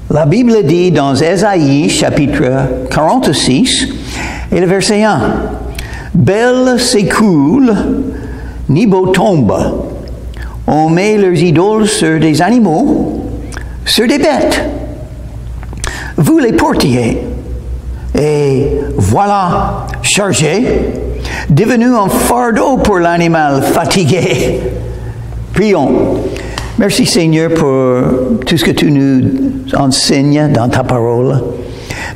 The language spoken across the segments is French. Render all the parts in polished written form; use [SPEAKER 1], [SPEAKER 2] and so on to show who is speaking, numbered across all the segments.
[SPEAKER 1] La Bible dit dans Ésaïe, chapitre 46, et le verset 1, « Belle s'écoule, Nebo tombe. On met leurs idoles sur des animaux, sur des bêtes. Vous les portiez, et voilà, chargé, devenu un fardeau pour l'animal fatigué. » Prions. Merci Seigneur pour tout ce que tu nous enseignes dans ta parole.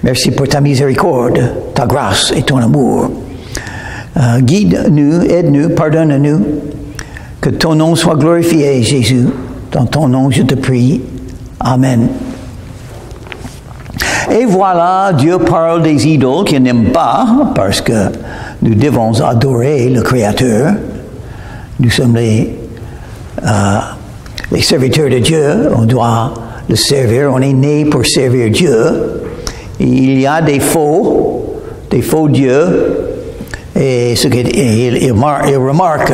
[SPEAKER 1] Merci pour ta miséricorde, ta grâce et ton amour. Guide-nous, aide-nous, pardonne-nous. Que ton nom soit glorifié, Jésus. Dans ton nom, je te prie. Amen. Et voilà, Dieu parle des idoles qu'il n'aime pas, parce que nous devons adorer le Créateur. Nous sommes les serviteurs de Dieu, on doit le servir, on est né pour servir Dieu. Il y a des faux dieux, et il remarque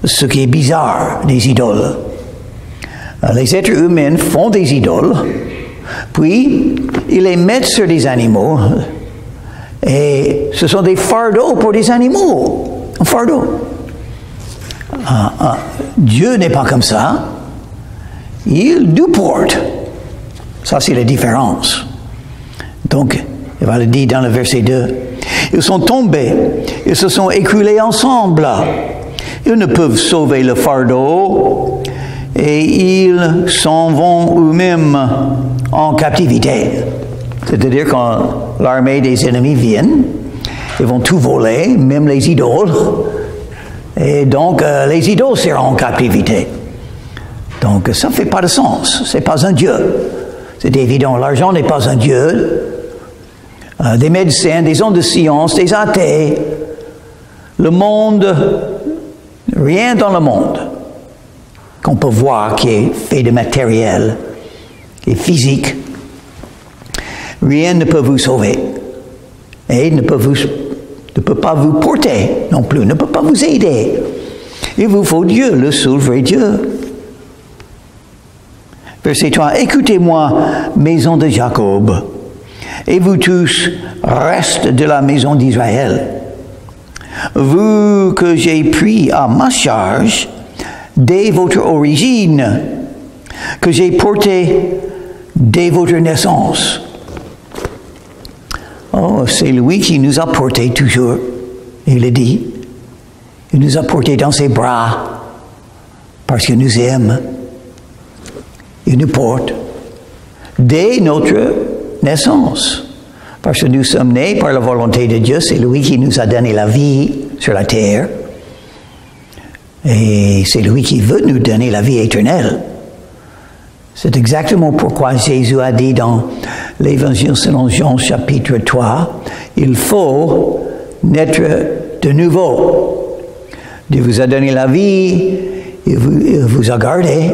[SPEAKER 1] ce qui est bizarre des idoles. Les êtres humains font des idoles, puis ils les mettent sur des animaux, et ce sont des fardeaux pour des animaux, un fardeau. Dieu n'est pas comme ça. Il nous porte. Ça, c'est la différence. Donc, il va le dire dans le verset 2. Ils sont tombés. Ils se sont écroulés ensemble. Ils ne peuvent sauver le fardeau. Et ils s'en vont eux-mêmes en captivité. C'est-à-dire quand l'armée des ennemis vient, ils vont tout voler, même les idoles. Et donc, les idoles seront en captivité. Donc, ça ne fait pas de sens. Ce n'est pas un Dieu. C'est évident, l'argent n'est pas un Dieu. Des médecins, des hommes de science, des athées. Le monde, rien dans le monde qu'on peut voir qui est fait de matériel et physique. Rien ne peut vous sauver. Et ne peut pas vous porter non plus, ne peut pas vous aider. Il vous faut Dieu, le seul vrai Dieu. Verset 3, « Écoutez-moi, maison de Jacob, et vous tous, reste de la maison d'Israël. Vous que j'ai pris à ma charge dès votre origine, que j'ai porté dès votre naissance. » Oh, c'est lui qui nous a portés toujours, il le dit. Il nous a portés dans ses bras, parce qu'il nous aime. Il nous porte dès notre naissance. Parce que nous sommes nés par la volonté de Dieu, c'est lui qui nous a donné la vie sur la terre. Et c'est lui qui veut nous donner la vie éternelle. C'est exactement pourquoi Jésus a dit dans l'Évangile selon Jean chapitre 3, il faut naître de nouveau. Dieu vous a donné la vie, il vous a gardé,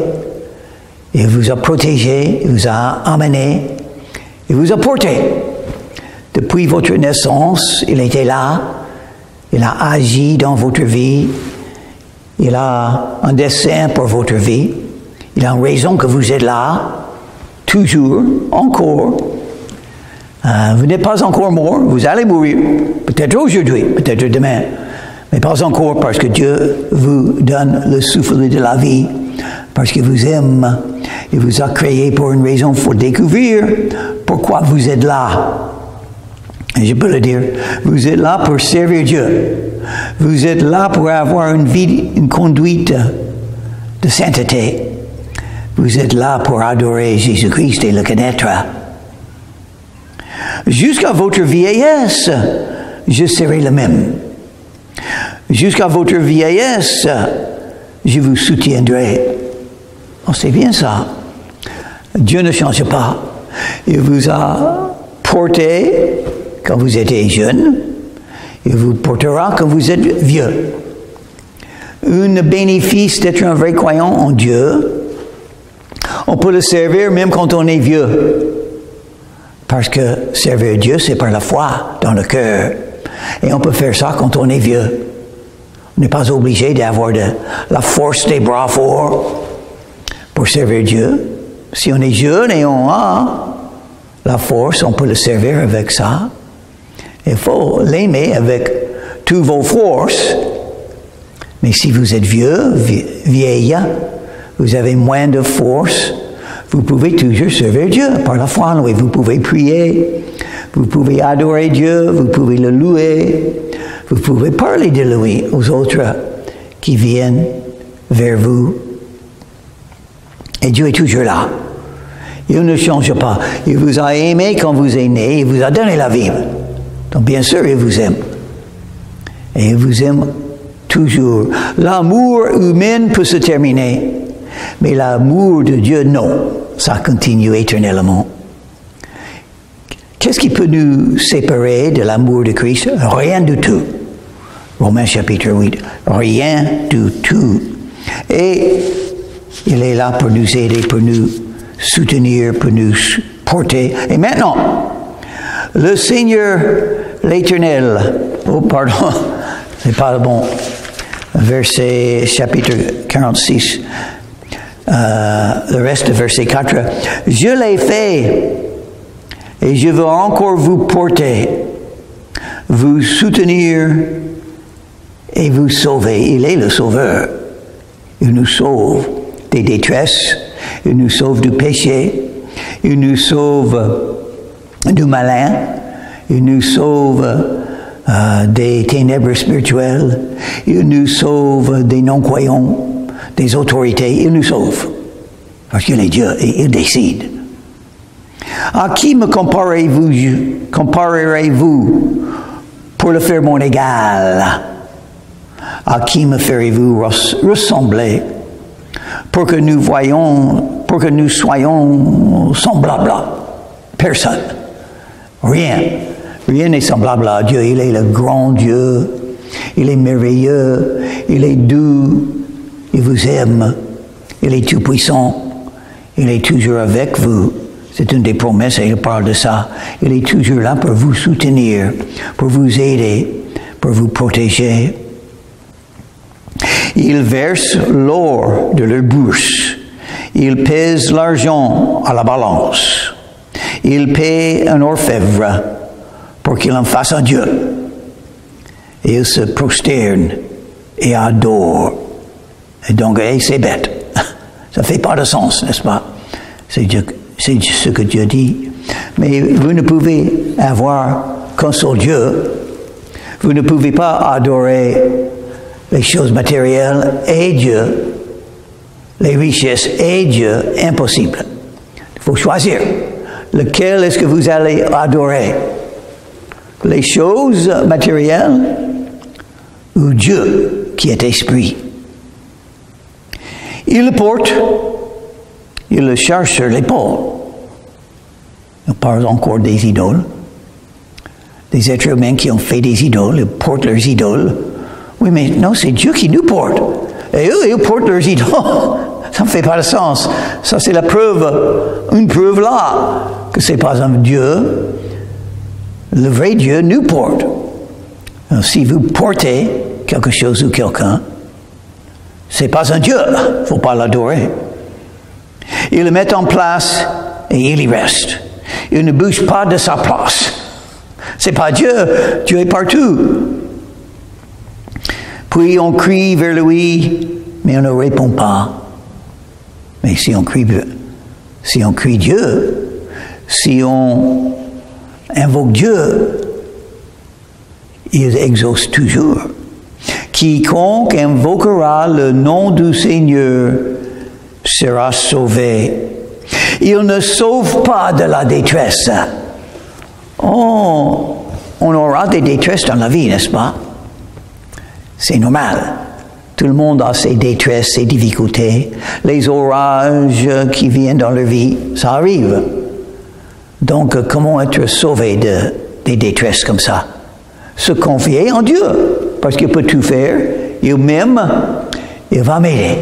[SPEAKER 1] il vous a protégé, il vous a amené, il vous a porté. Depuis votre naissance, il était là, il a agi dans votre vie, il a un dessein pour votre vie, il a une raison que vous êtes là, toujours, encore. Vous n'êtes pas encore mort, vous allez mourir, peut-être aujourd'hui, peut-être demain, mais pas encore parce que Dieu vous donne le souffle de la vie, parce qu'il vous aime, il vous a créé pour une raison, pour découvrir pourquoi vous êtes là. Et je peux le dire, vous êtes là pour servir Dieu. Vous êtes là pour avoir une vie, une conduite de sainteté. Vous êtes là pour adorer Jésus-Christ et le connaître. Jusqu'à votre vieillesse, je serai le même. Jusqu'à votre vieillesse, je vous soutiendrai. Oh, c'est bien ça. Dieu ne change pas. Il vous a porté quand vous étiez jeune. Il vous portera quand vous êtes vieux. Un bénéfice d'être un vrai croyant en Dieu. On peut le servir même quand on est vieux. Parce que servir Dieu, c'est par la foi dans le cœur. Et on peut faire ça quand on est vieux. On n'est pas obligé d'avoir la force des bras forts pour servir Dieu. Si on est jeune et on a la force, on peut le servir avec ça. Il faut l'aimer avec toutes vos forces. Mais si vous êtes vieux, vieille, vous avez moins de force, vous pouvez toujours servir Dieu par la foi. Oui, vous pouvez prier, vous pouvez adorer Dieu, vous pouvez le louer, vous pouvez parler de lui aux autres qui viennent vers vous. Et Dieu est toujours là. Il ne change pas. Il vous a aimé quand vous êtes né, il vous a donné la vie. Donc bien sûr, il vous aime. Et il vous aime toujours. L'amour humain peut se terminer, mais l'amour de Dieu, non. Ça continue éternellement. Qu'est-ce qui peut nous séparer de l'amour de Christ? Rien du tout. Romains chapitre 8. Rien du tout. Et il est là pour nous aider, pour nous soutenir, pour nous porter. Et maintenant, le Seigneur, l'Éternel, oh pardon, c'est pas le bon verset, chapitre 46, le reste de verset 4. Je l'ai fait et je veux encore vous porter, vous soutenir et vous sauver. Il est le Sauveur. Il nous sauve des détresses, il nous sauve du péché, il nous sauve du malin, il nous sauve des ténèbres spirituelles, il nous sauve des non-croyants, des autorités, il nous sauve. Parce qu'il est Dieu et il décide. À qui me comparerez-vous pour le faire mon égal? À qui me ferez-vous ressembler pour que nous soyons semblables? Personne. Rien. Rien n'est semblable à Dieu. Il est le grand Dieu. Il est merveilleux. Il est doux. Il vous aime. Il est tout puissant. Il est toujours avec vous. C'est une des promesses et il parle de ça. Il est toujours là pour vous soutenir, pour vous aider, pour vous protéger. Ils versent l'or de leur bourse. Ils pèsent l'argent à la balance. Ils paient un orfèvre pour qu'il en fasse un Dieu. Et ils se prosternent et adorent. Et donc, c'est bête. Ça ne fait pas de sens, n'est-ce pas? C'est ce que Dieu dit. Mais vous ne pouvez avoir qu'un seul Dieu. Vous ne pouvez pas adorer les choses matérielles et Dieu, les richesses et Dieu, impossible. Il faut choisir. Lequel est-ce que vous allez adorer? Les choses matérielles ou Dieu qui est esprit? Il le porte, il le charge sur l'épaule. On parle encore des idoles. Des êtres humains qui ont fait des idoles, ils portent leurs idoles. Oui, mais non, c'est Dieu qui nous porte. Et eux, ils portent leurs idoles. Ça ne fait pas de sens. Ça, c'est la preuve, une preuve là, que ce n'est pas un Dieu. Le vrai Dieu nous porte. Alors, si vous portez quelque chose ou quelqu'un, ce n'est pas un Dieu. Il ne faut pas l'adorer. Il le met en place et il y reste. Il ne bouge pas de sa place. Ce n'est pas Dieu. Dieu est partout. Puis on crie vers lui, mais on ne répond pas. Mais si on crie Dieu, si on invoque Dieu, il exauce toujours. Quiconque invoquera le nom du Seigneur sera sauvé. Il ne sauve pas de la détresse. Oh, on aura des détresses dans la vie, n'est-ce pas? C'est normal. Tout le monde a ses détresses, ses difficultés, les orages qui viennent dans leur vie, ça arrive. Donc, comment être sauvé des détresses comme ça? Se confier en Dieu, parce qu'il peut tout faire. Il m'aime, il va m'aider.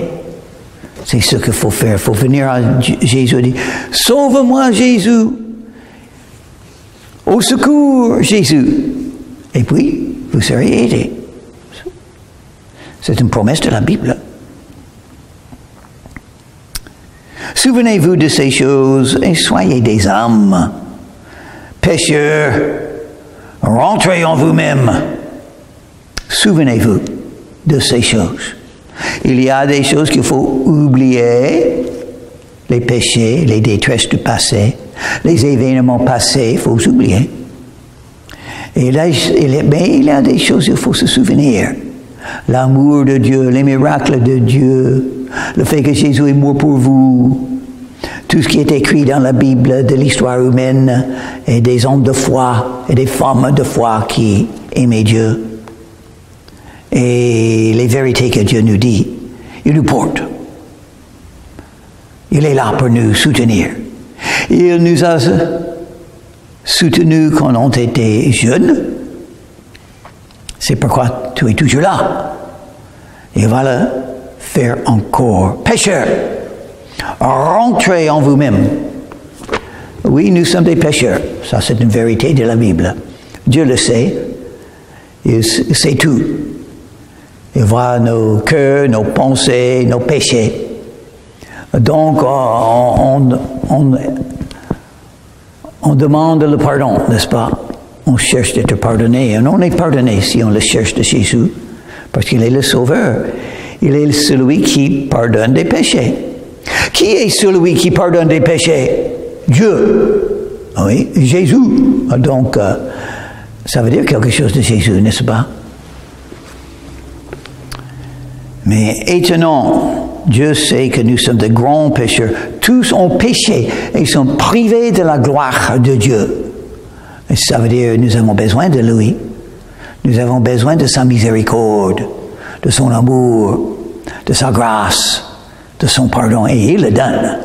[SPEAKER 1] C'est ce qu'il faut faire. Il faut venir à Jésus et dire, sauve-moi Jésus. Au secours Jésus. Et puis, vous serez aidé. C'est une promesse de la Bible. Souvenez-vous de ces choses et soyez des hommes. Pécheurs, rentrez en vous-même. Souvenez-vous de ces choses. Il y a des choses qu'il faut oublier, les péchés, les détresses du passé, les événements passés, il faut oublier. Et là, mais il y a des choses qu'il faut se souvenir. L'amour de Dieu, les miracles de Dieu, le fait que Jésus est mort pour vous, tout ce qui est écrit dans la Bible de l'histoire humaine et des hommes de foi et des femmes de foi qui aimaient Dieu. Et les vérités que Dieu nous dit, il nous porte. Il est là pour nous soutenir. Il nous a soutenus quand on était jeunes. C'est pourquoi tu es toujours là. Il va le faire encore. Pécheurs, rentrez en vous-même. Oui, nous sommes des pécheurs. Ça, c'est une vérité de la Bible. Dieu le sait. Il sait tout. Il voit nos cœurs, nos pensées, nos péchés. Donc, on demande le pardon, n'est-ce pas? On cherche d'être pardonné. Et on est pardonné si on le cherche de Jésus, parce qu'il est le Sauveur. Il est celui qui pardonne des péchés. Qui est celui qui pardonne des péchés? Dieu. Oui, Jésus. Donc, ça veut dire quelque chose de Jésus, n'est-ce pas? Mais étonnant, Dieu sait que nous sommes de grands pécheurs. Tous ont péché et sont privés de la gloire de Dieu. Et ça veut dire que nous avons besoin de lui. Nous avons besoin de sa miséricorde, de son amour, de sa grâce, de son pardon. Et il le donne.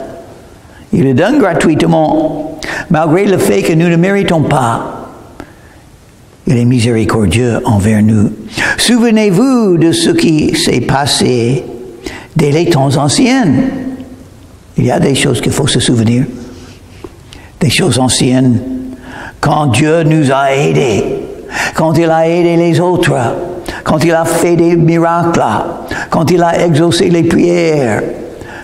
[SPEAKER 1] Il le donne gratuitement, malgré le fait que nous ne méritons pas. Il est miséricordieux envers nous. Souvenez-vous de ce qui s'est passé dès les temps anciens. Il y a des choses qu'il faut se souvenir. Des choses anciennes. Quand Dieu nous a aidés. Quand il a aidé les autres. Quand il a fait des miracles. Quand il a exaucé les prières.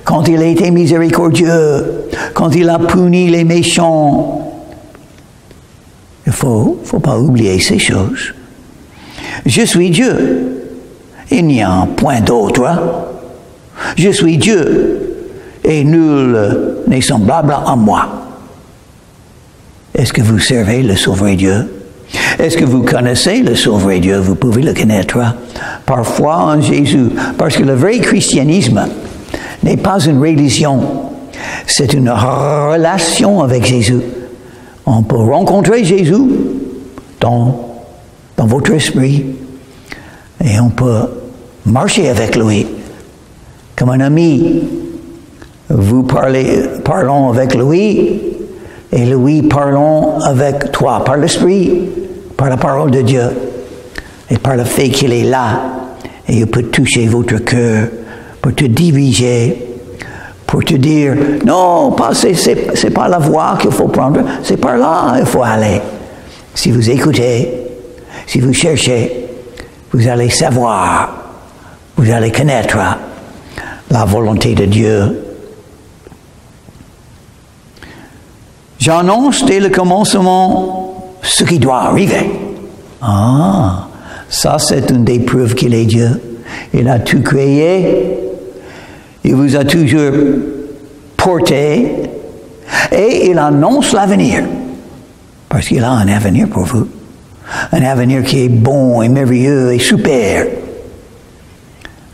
[SPEAKER 1] Quand il a été miséricordieux. Quand il a puni les méchants. Il ne faut pas oublier ces choses. Je suis Dieu. Il n'y a point d'autre. Je suis Dieu. Et nul n'est semblable à moi. Est-ce que vous servez le Sauveur Dieu? Est-ce que vous connaissez le Sauveur Dieu? Vous pouvez le connaître par foi en Jésus. Parce que le vrai christianisme n'est pas une religion. C'est une relation avec Jésus. On peut rencontrer Jésus dans votre esprit et on peut marcher avec lui comme un ami. Vous parlons avec lui et lui parlons avec toi par l'esprit, par la parole de Dieu et par le fait qu'il est là et il peut toucher votre cœur pour te diriger. Pour te dire, non, c'est pas la voie qu'il faut prendre, c'est par là qu'il faut aller. Si vous écoutez, si vous cherchez, vous allez savoir, vous allez connaître la volonté de Dieu. J'annonce dès le commencement ce qui doit arriver. Ah, ça c'est une des preuves qu'il est Dieu. Il a tout créé. Il vous a toujours porté et il annonce l'avenir. Parce qu'il a un avenir pour vous. Un avenir qui est bon et merveilleux et super.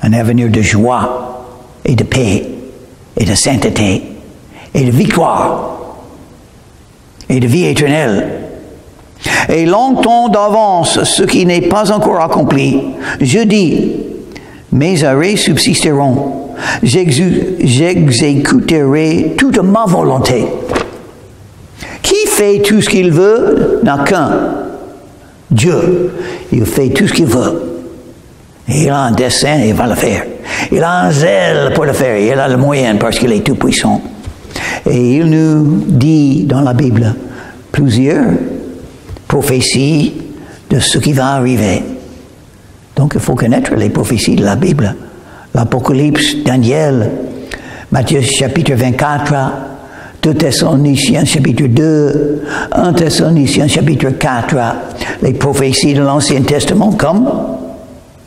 [SPEAKER 1] Un avenir de joie et de paix et de sainteté et de victoire et de vie éternelle. Et longtemps d'avance, ce qui n'est pas encore accompli, je dis, mes arrêts subsisteront. J'exécuterai toute ma volonté. Qui fait tout ce qu'il veut n'a qu'un. Dieu. Il fait tout ce qu'il veut. Et il a un dessein et il va le faire. Il a un zèle pour le faire. Il a le moyen parce qu'il est tout puissant. Et il nous dit dans la Bible plusieurs prophéties de ce qui va arriver. Donc il faut connaître les prophéties de la Bible. L'Apocalypse, Daniel, Matthieu chapitre 24, 2 Thessaloniciens chapitre 2, 1 Thessaloniciens chapitre 4, les prophéties de l'Ancien Testament comme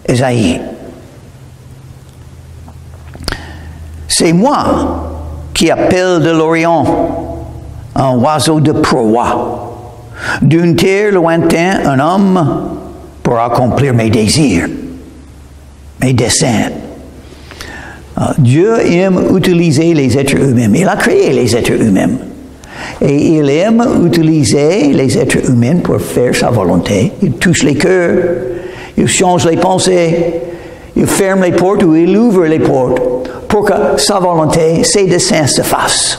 [SPEAKER 1] Ésaïe. C'est moi qui appelle de l'Orient un oiseau de proie, d'une terre lointaine un homme pour accomplir mes désirs, mes desseins. Dieu aime utiliser les êtres humains. Il a créé les êtres humains. Et il aime utiliser les êtres humains pour faire sa volonté. Il touche les cœurs, il change les pensées, il ferme les portes ou il ouvre les portes pour que sa volonté, ses desseins se fassent.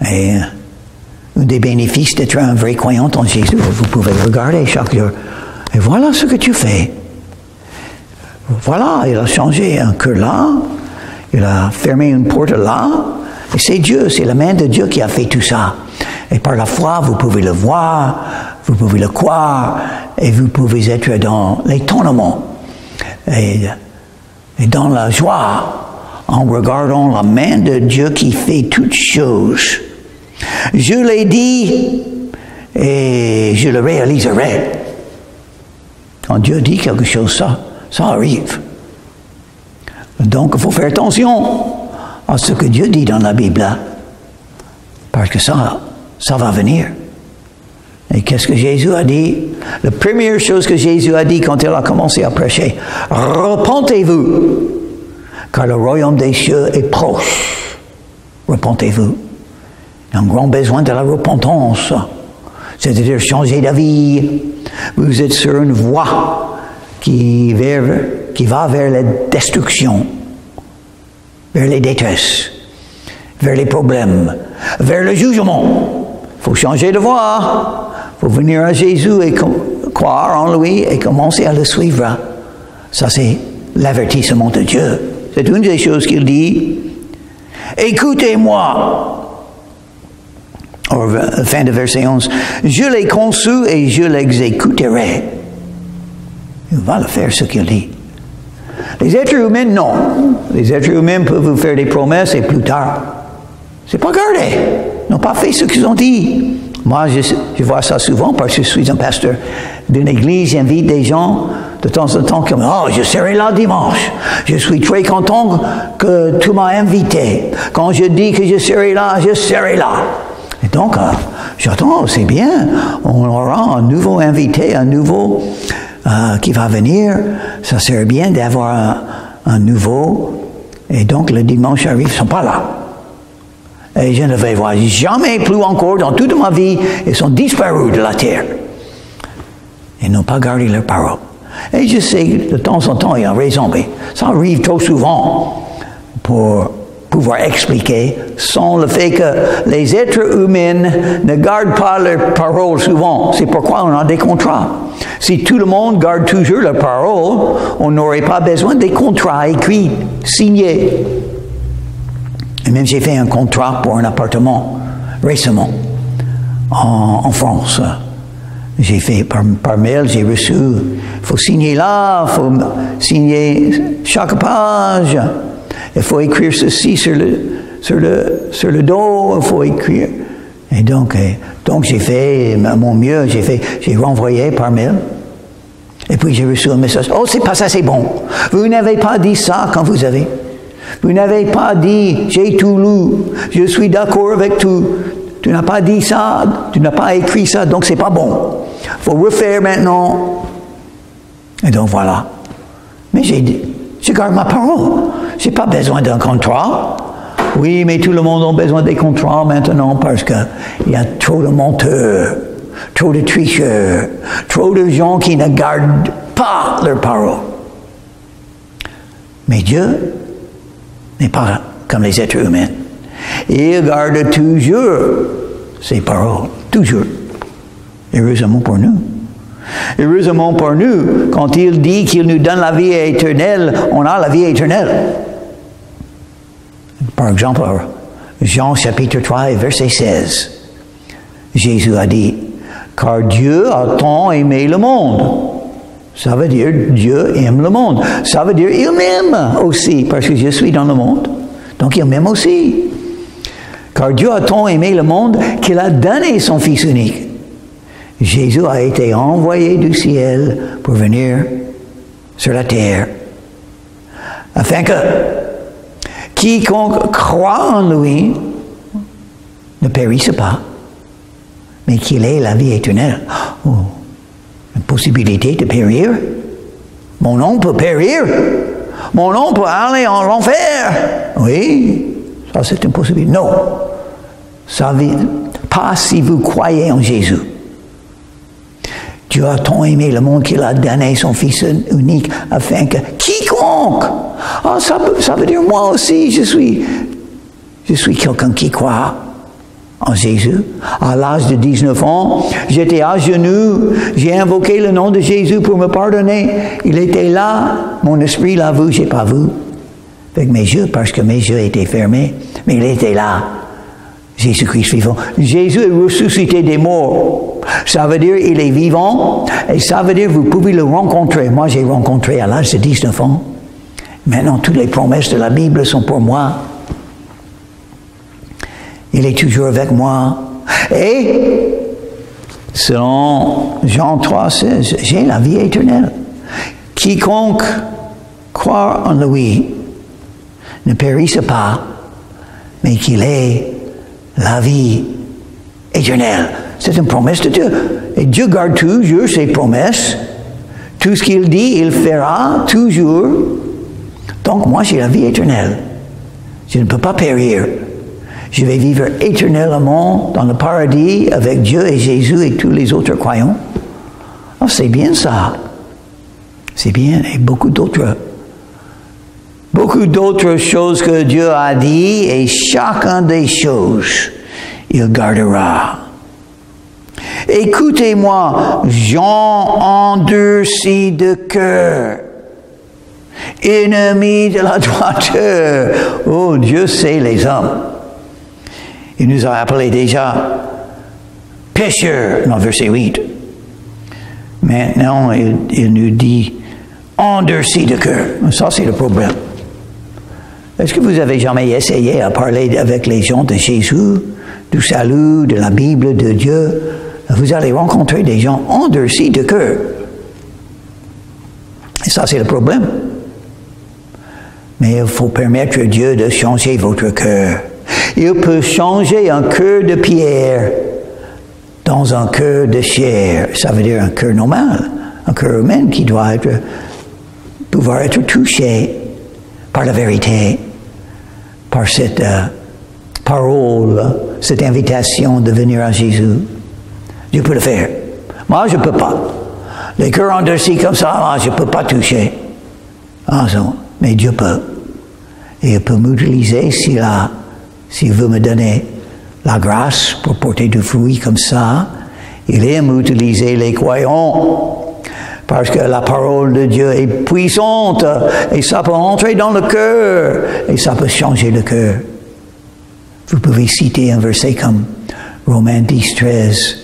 [SPEAKER 1] Et un des bénéfices d'être un vrai croyant en Jésus, vous pouvez regarder chaque jour. Et voilà ce que tu fais. Voilà, il a changé un cœur là, il a fermé une porte là, et c'est Dieu, c'est la main de Dieu qui a fait tout ça. Et par la foi, vous pouvez le voir, vous pouvez le croire, et vous pouvez être dans l'étonnement et dans la joie en regardant la main de Dieu qui fait toutes choses. Je l'ai dit et je le réaliserai. Quand Dieu dit quelque chose, ça arrive. Donc, il faut faire attention à ce que Dieu dit dans la Bible, parce que ça va venir. Et qu'est-ce que Jésus a dit? La première chose que Jésus a dit quand il a commencé à prêcher, « Repentez-vous, car le royaume des cieux est proche. » Repentez-vous. Il y a un grand besoin de la repentance, c'est-à-dire changer d'avis. Vous êtes sur une voie qui va vers la destruction, vers les détresses, vers les problèmes, vers le jugement. Il faut changer de voie. Il faut venir à Jésus et croire en lui et commencer à le suivre. Ça, c'est l'avertissement de Dieu. C'est une des choses qu'il dit. Écoutez-moi. Fin de verset 11. Je l'ai conçu et je l'exécuterai. Il va le faire ce qu'il dit. Les êtres humains, non. Les êtres humains peuvent vous faire des promesses et plus tard, c'est pas gardé. Ils n'ont pas fait ce qu'ils ont dit. Moi, je vois ça souvent parce que je suis un pasteur d'une église. J'invite des gens de temps en temps comme « Oh, je serai là dimanche. Je suis très content que tu m'as invité. Quand je dis que je serai là, je serai là. » Et donc, j'attends, c'est bien. On aura un nouveau invité, un nouveau qui va venir. Ça serait bien d'avoir un nouveau. Et donc, le dimanche arrive, ils ne sont pas là. Et je ne vais voir jamais plus encore dans toute ma vie, ils sont disparus de la terre. Ils n'ont pas gardé leur parole. Et je sais que de temps en temps, il y a raison, mais ça arrive trop souvent pour pouvoir expliquer sans le fait que les êtres humains ne gardent pas leur parole souvent. C'est pourquoi on a des contrats. Si tout le monde garde toujours leur parole, on n'aurait pas besoin des contrats écrits, signés. Et même j'ai fait un contrat pour un appartement récemment en France. J'ai fait par mail, j'ai reçu, il faut signer là, il faut signer chaque page, il faut écrire ceci sur le dos, il faut écrire. Et donc j'ai fait mon mieux, j'ai renvoyé par mail. Et puis j'ai reçu un message, oh c'est pas ça, c'est bon. Vous n'avez pas dit ça quand vous avez. Vous n'avez pas dit, j'ai tout lu, je suis d'accord avec tout. Tu n'as pas dit ça, tu n'as pas écrit ça, donc c'est pas bon. Il faut refaire maintenant. Et donc voilà. Mais je garde ma parole. Je n'ai pas besoin d'un contrat. Oui, mais tout le monde a besoin des contrats maintenant parce qu'il y a trop de menteurs, trop de tricheurs, trop de gens qui ne gardent pas leur parole. Mais Dieu n'est pas comme les êtres humains. Il garde toujours ses paroles, toujours. Heureusement pour nous. Heureusement pour nous, quand il dit qu'il nous donne la vie éternelle, on a la vie éternelle. Par exemple, Jean chapitre 3 et verset 16, Jésus a dit, « Car Dieu a tant aimé le monde. » Ça veut dire Dieu aime le monde. Ça veut dire il m'aime aussi, parce que je suis dans le monde. Donc il m'aime aussi. Car Dieu a tant aimé le monde qu'il a donné son Fils unique. Jésus a été envoyé du ciel pour venir sur la terre, afin que quiconque croit en lui ne périsse pas, mais qu'il ait la vie éternelle. Oh, une possibilité de périr. Mon nom peut périr. Mon nom peut aller en l'enfer. Oui, ça c'est une possibilité. Non, ça pas si vous croyez en Jésus. Dieu a tant aimé le monde qu'il a donné son Fils unique afin que quiconque, ça veut dire moi aussi, je suis quelqu'un qui croit en Jésus. À l'âge de 19 ans, j'étais à genoux, j'ai invoqué le nom de Jésus pour me pardonner. Il était là, mon esprit l'a vu, j'ai pas vu avec mes yeux parce que mes yeux étaient fermés, mais il était là. Jésus-Christ vivant. Jésus est ressuscité des morts. Ça veut dire il est vivant et ça veut dire vous pouvez le rencontrer. Moi, j'ai rencontré à l'âge de 19 ans. Maintenant, toutes les promesses de la Bible sont pour moi. Il est toujours avec moi. Et, selon Jean 3,16, j'ai la vie éternelle. Quiconque croit en lui ne périsse pas, mais qu'il ait la vie éternelle. C'est une promesse de Dieu. Et Dieu garde toujours ses promesses. Tout ce qu'il dit, il fera toujours. Donc moi, j'ai la vie éternelle. Je ne peux pas périr. Je vais vivre éternellement dans le paradis avec Dieu et Jésus et tous les autres croyants. Oh, c'est bien ça. C'est bien. Et beaucoup d'autres choses que Dieu a dit et chacun des choses, il gardera. Écoutez-moi, gens endurcis de cœur, ennemis de la droiture. Oh, Dieu sait les hommes. Il nous a appelés déjà pécheurs, dans verset 8. Maintenant, il nous dit endurcis de cœur. Ça, c'est le problème. Est-ce que vous avez jamais essayé à parler avec les gens de Jésus, du salut, de la Bible, de Dieu? Vous allez rencontrer des gens endurcis de cœur. Et ça, c'est le problème. Mais il faut permettre à Dieu de changer votre cœur. Il peut changer un cœur de pierre dans un cœur de chair. Ça veut dire un cœur normal, un cœur humain qui doit pouvoir être touché par la vérité, par cette parole, cette invitation de venir à Jésus. Dieu peut le faire. Moi, je ne peux pas. Les cœurs endurcis comme ça, moi, je ne peux pas toucher. Mais Dieu peut. Et il peut m'utiliser s'il veut me donner la grâce pour porter du fruit comme ça. Il aime utiliser les croyants. Parce que la parole de Dieu est puissante et ça peut entrer dans le cœur et ça peut changer le cœur. Vous pouvez citer un verset comme Romains 10, 13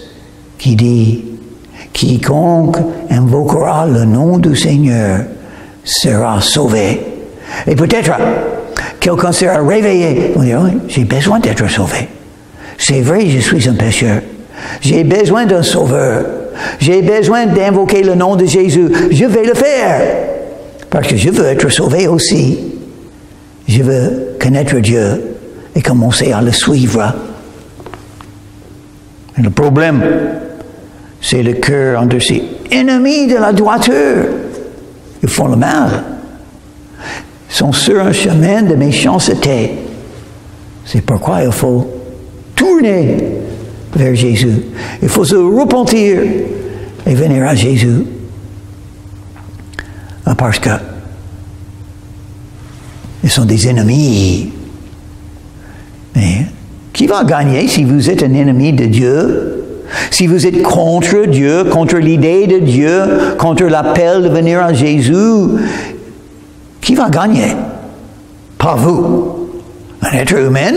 [SPEAKER 1] qui dit « Quiconque invoquera le nom du Seigneur sera sauvé. » Et peut-être quelqu'un sera réveillé. On dit « J'ai besoin d'être sauvé. C'est vrai, je suis un pécheur. J'ai besoin d'un sauveur. J'ai besoin d'invoquer le nom de Jésus. Je vais le faire. Parce que je veux être sauvé aussi. Je veux connaître Dieu et commencer à le suivre. » Et le problème, c'est le cœur endurci. Ennemis de la droiture. Ils font le mal. Ils sont sur un chemin de méchanceté. C'est pourquoi il faut tourner vers Jésus. Il faut se repentir et venir à Jésus. Parce que ils sont des ennemis. Mais qui va gagner si vous êtes un ennemi de Dieu? Si vous êtes contre Dieu, contre l'idée de Dieu, contre l'appel de venir à Jésus, qui va gagner? Pas vous. Un être humain?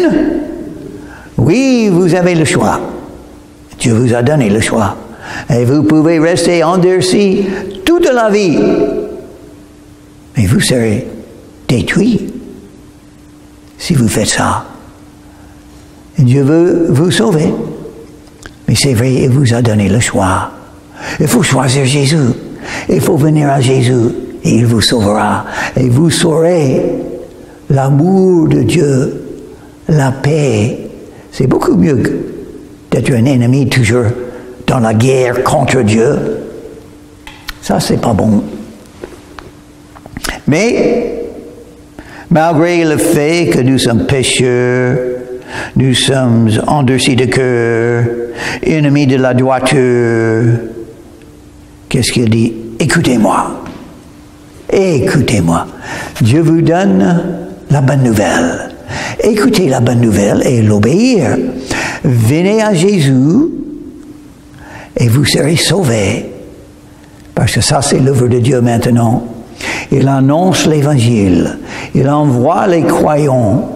[SPEAKER 1] Oui, vous avez le choix. Dieu vous a donné le choix. Et vous pouvez rester endurci toute la vie. Mais vous serez détruit. si vous faites ça. Et Dieu veut vous sauver. Mais c'est vrai, il vous a donné le choix. Il faut choisir Jésus. Il faut venir à Jésus et il vous sauvera. Et vous saurez l'amour de Dieu, la paix. C'est beaucoup mieux d'être un ennemi toujours dans la guerre contre Dieu. Ça, c'est pas bon. Mais, malgré le fait que nous sommes pécheurs, nous sommes endurcis de cœur, ennemis de la droiture, qu'est-ce qu'il dit? Écoutez-moi. Écoutez-moi. Dieu vous donne la bonne nouvelle. Écoutez la bonne nouvelle et l'obéir. Venez à Jésus et vous serez sauvés. Parce que ça, c'est l'œuvre de Dieu maintenant. Il annonce l'Évangile. Il envoie les croyants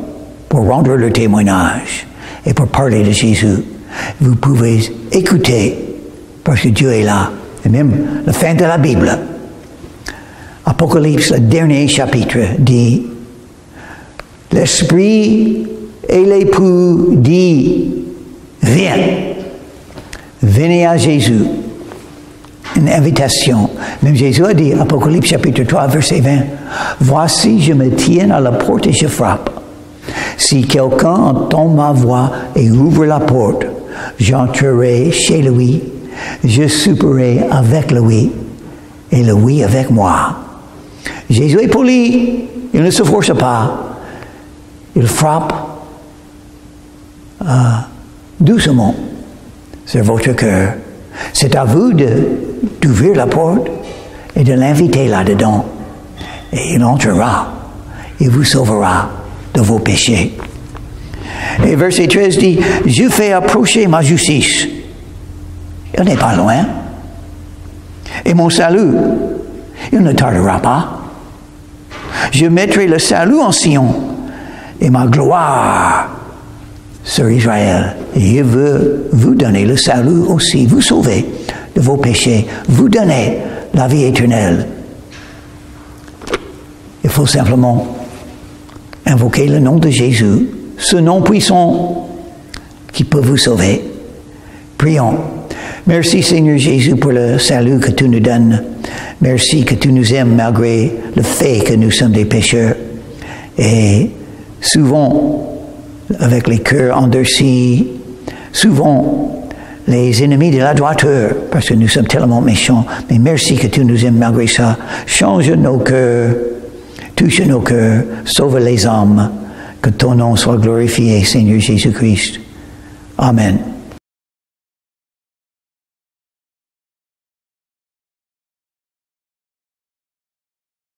[SPEAKER 1] pour rendre le témoignage et pour parler de Jésus. Vous pouvez écouter parce que Dieu est là. Et même la fin de la Bible, Apocalypse, le dernier chapitre, dit l'Esprit et l'époux dit viens. Venez à Jésus. Une invitation. Même Jésus a dit, Apocalypse chapitre 3, verset 20, voici, je me tiens à la porte et je frappe. Si quelqu'un entend ma voix et ouvre la porte, j'entrerai chez lui, je souperai avec lui et lui avec moi. Jésus est poli, il ne se force pas, il frappe doucement sur votre cœur. C'est à vous d'ouvrir la porte et de l'inviter là-dedans. Et il entrera. Il vous sauvera de vos péchés. Et verset 13 dit, je fais approcher ma justice. Il n'est pas loin. Et mon salut, il ne tardera pas. Je mettrai le salut en Sion et ma gloire sur Israël. Et il veut vous donner le salut aussi, vous sauver de vos péchés, vous donner la vie éternelle. Il faut simplement invoquer le nom de Jésus, ce nom puissant qui peut vous sauver. Prions. Merci Seigneur Jésus pour le salut que tu nous donnes. Merci que tu nous aimes malgré le fait que nous sommes des pécheurs. Et souvent, avec les cœurs endurcis, souvent les ennemis de la droiture, parce que nous sommes tellement méchants. Mais merci que tu nous aimes malgré ça. Change nos cœurs, touche nos cœurs, sauve les âmes. Que ton nom soit glorifié, Seigneur Jésus-Christ. Amen.